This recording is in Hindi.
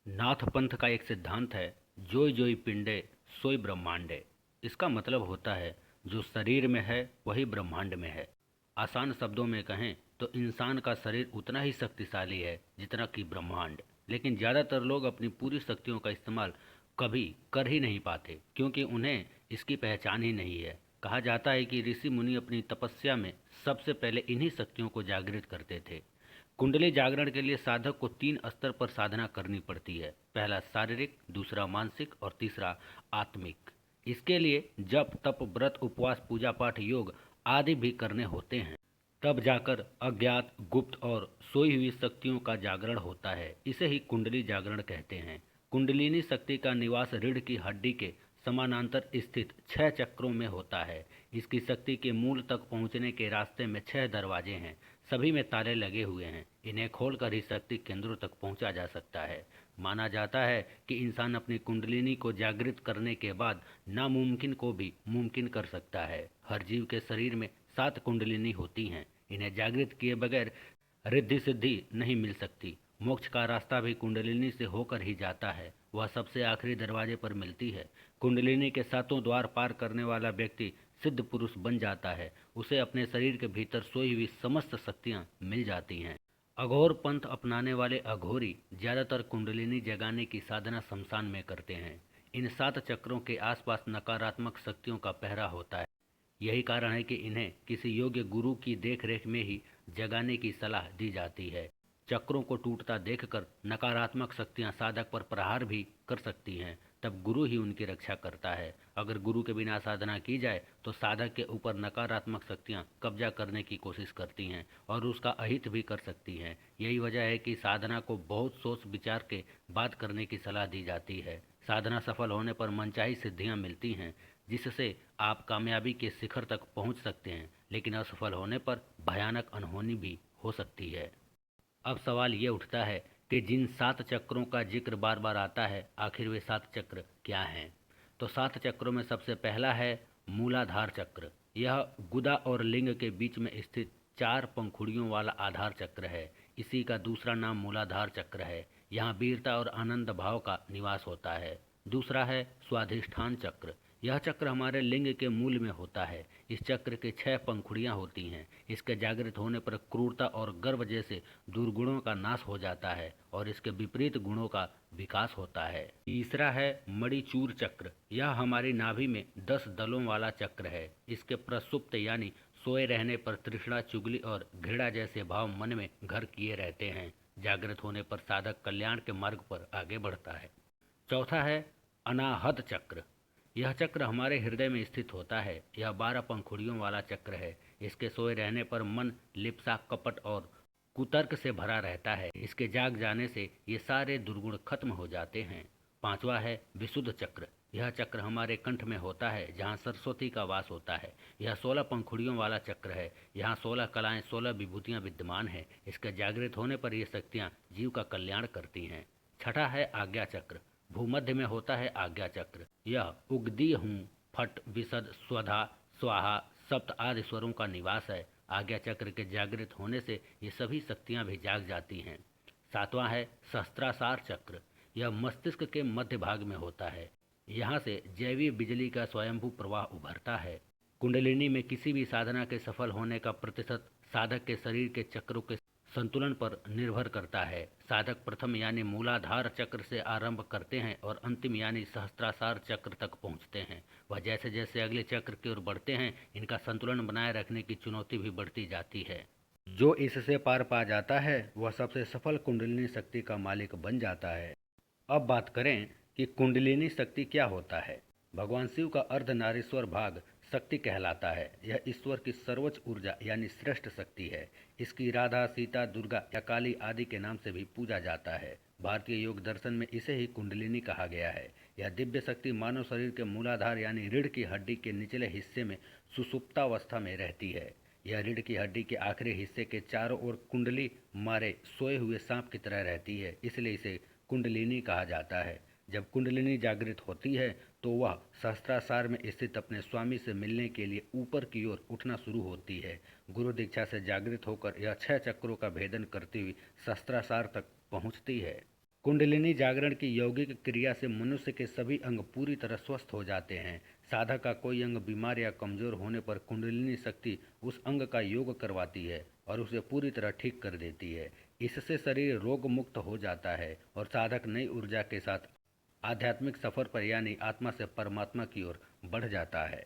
नाथ पंथ का एक सिद्धांत है, जोय जोय पिंडे सोई ब्रह्मांडे। इसका मतलब होता है जो शरीर में है वही ब्रह्मांड में है। आसान शब्दों में कहें तो इंसान का शरीर उतना ही शक्तिशाली है जितना कि ब्रह्मांड। लेकिन ज़्यादातर लोग अपनी पूरी शक्तियों का इस्तेमाल कभी कर ही नहीं पाते, क्योंकि उन्हें इसकी पहचान ही नहीं है। कहा जाता है कि ऋषि मुनि अपनी तपस्या में सबसे पहले इन्हीं शक्तियों को जागृत करते थे। कुंडली जागरण के लिए साधक को 3 स्तर पर साधना करनी पड़ती है। पहला शारीरिक, दूसरा मानसिक और तीसरा आत्मिक। इसके लिए जप तप व्रत उपवास पूजा पाठ योग आदि भी करने होते हैं। तब जाकर अज्ञात गुप्त और सोई हुई शक्तियों का जागरण होता है। इसे ही कुंडली जागरण कहते हैं। कुंडलिनी शक्ति का निवास रीढ़ की हड्डी के समानांतर स्थित 6 चक्रों में होता है। इसकी शक्ति के मूल तक पहुंचने के रास्ते में 6 दरवाजे हैं। सभी में ताले लगे हुए हैं। इन्हें खोलकर ही शक्ति केंद्रों तक पहुंचा जा सकता है। माना जाता है कि इंसान अपनी कुंडलिनी को जागृत करने के बाद नामुमकिन को भी मुमकिन कर सकता है। हर जीव के शरीर में 7 कुंडलिनी होती हैं। इन्हें जागृत किए बगैर रिद्धि सिद्धि नहीं मिल सकती। मोक्ष का रास्ता भी कुंडलिनी से होकर ही जाता है। वह सबसे आखिरी दरवाजे पर मिलती है। कुंडलिनी के 7 द्वार पार करने वाला व्यक्ति सिद्ध पुरुष बन जाता है। उसे अपने शरीर के भीतर सोई हुई समस्त शक्तियां मिल जाती हैं। अघोर पंथ अपनाने वाले अघोरी ज्यादातर कुंडलिनी जगाने की साधना शमशान में करते हैं। इन 7 चक्रों के आसपास नकारात्मक शक्तियों का पहरा होता है। यही कारण है कि इन्हें किसी योग्य गुरु की देखरेख में ही जगाने की सलाह दी जाती है। चक्रों को टूटता देखकर नकारात्मक शक्तियां साधक पर प्रहार भी कर सकती हैं। तब गुरु ही उनकी रक्षा करता है। अगर गुरु के बिना साधना की जाए तो साधक के ऊपर नकारात्मक शक्तियां कब्जा करने की कोशिश करती हैं और उसका अहित भी कर सकती हैं। यही वजह है कि साधना को बहुत सोच विचार के बाद करने की सलाह दी जाती है। साधना सफल होने पर मनचाही सिद्धियां मिलती हैं, जिससे आप कामयाबी के शिखर तक पहुंच सकते हैं। लेकिन असफल होने पर भयानक अनहोनी भी हो सकती है। अब सवाल ये उठता है कि जिन 7 चक्रों का जिक्र बार बार आता है, आखिर वे 7 चक्र क्या हैं? तो 7 चक्रों में सबसे पहला है मूलाधार चक्र। यह गुदा और लिंग के बीच में स्थित 4 पंखुड़ियों वाला आधार चक्र है। इसी का दूसरा नाम मूलाधार चक्र है। यहाँ वीरता और आनंद भाव का निवास होता है। दूसरा है स्वाधिष्ठान चक्र। यह चक्र हमारे लिंग के मूल में होता है। इस चक्र के 6 पंखुड़ियाँ होती हैं। इसके जागृत होने पर क्रूरता और गर्व जैसे दुर्गुणों का नाश हो जाता है और इसके विपरीत गुणों का विकास होता है। तीसरा है मणिचूर चक्र। यह हमारी नाभि में 10 दलों वाला चक्र है। इसके प्रसुप्त यानी सोए रहने पर तृष्णा, चुगली और घृणा जैसे भाव मन में घर किए रहते हैं। जागृत होने पर साधक कल्याण के मार्ग पर आगे बढ़ता है। चौथा है अनाहत चक्र। यह चक्र हमारे हृदय में स्थित होता है। यह 12 पंखुड़ियों वाला चक्र है। इसके सोए रहने पर मन लिप्सा, कपट और कुतर्क से भरा रहता है। इसके जाग जाने से ये सारे दुर्गुण खत्म हो जाते हैं। पांचवा है विशुद्ध चक्र। यह चक्र हमारे कंठ में होता है, जहाँ सरस्वती का वास होता है। यह 16 पंखुड़ियों वाला चक्र है। यहाँ 16 कलाएं, 16 विभूतियाँ विद्यमान हैं। इसके जागृत होने पर ये शक्तियाँ जीव का कल्याण करती हैं। छठा है आज्ञा चक्र। भूमध्य में होता है आज्ञा चक्र। यह उगदी हूँ, फट, विशद, स्वधा, स्वाहा, सप्त आदि स्वरों का निवास है। आज्ञा चक्र के जागृत होने से ये सभी शक्तियाँ भी जाग जाती हैं। सातवां है सहस्त्रासार चक्र। यह मस्तिष्क के मध्य भाग में होता है। यहाँ से जैवीय बिजली का स्वयंभू प्रवाह उभरता है। कुंडलिनी में किसी भी साधना के सफल होने का प्रतिशत साधक के शरीर के चक्रों के संतुलन पर निर्भर करता है। साधक प्रथम यानी मूलाधार चक्र से आरंभ करते हैं और अंतिम यानी सहस्त्रासार चक्र तक पहुंचते हैं। वह जैसे जैसे अगले चक्र की ओर बढ़ते हैं, इनका संतुलन बनाए रखने की चुनौती भी बढ़ती जाती है। जो इससे पार पा जाता है वह सबसे सफल कुंडलिनी शक्ति का मालिक बन जाता है। अब बात करें कि कुंडलिनी शक्ति क्या होता है। भगवान शिव का अर्धनारीश्वर भाग शक्ति कहलाता है। यह ईश्वर की सर्वोच्च ऊर्जा यानी श्रेष्ठ शक्ति है। इसकी राधा, सीता, दुर्गा या काली आदि के नाम से भी पूजा जाता है। भारतीय योग दर्शन में इसे ही कुंडलिनी कहा गया है। यह दिव्य शक्ति मानव शरीर के मूलाधार यानी रीढ़ की हड्डी के निचले हिस्से में सुषुप्तावस्था में रहती है। यह रीढ़ की हड्डी के आखिरी हिस्से के चारों ओर कुंडली मारे सोए हुए सांप की तरह रहती है, इसलिए इसे कुंडलिनी कहा जाता है। जब कुंडलिनी जागृत होती है तो वह सहस्त्रासार में स्थित अपने स्वामी से मिलने के लिए ऊपर की ओर उठना शुरू होती है। गुरु दीक्षा से जागृत होकर यह 6 चक्रों का भेदन करती हुई सहस्त्रासार तक पहुंचती है। कुंडलिनी जागरण की यौगिक क्रिया से मनुष्य के सभी अंग पूरी तरह स्वस्थ हो जाते हैं। साधक का कोई अंग बीमार या कमजोर होने पर कुंडलिनी शक्ति उस अंग का योग करवाती है और उसे पूरी तरह ठीक कर देती है। इससे शरीर रोग मुक्त हो जाता है और साधक नई ऊर्जा के साथ आध्यात्मिक सफर पर यानी आत्मा से परमात्मा की ओर बढ़ जाता है।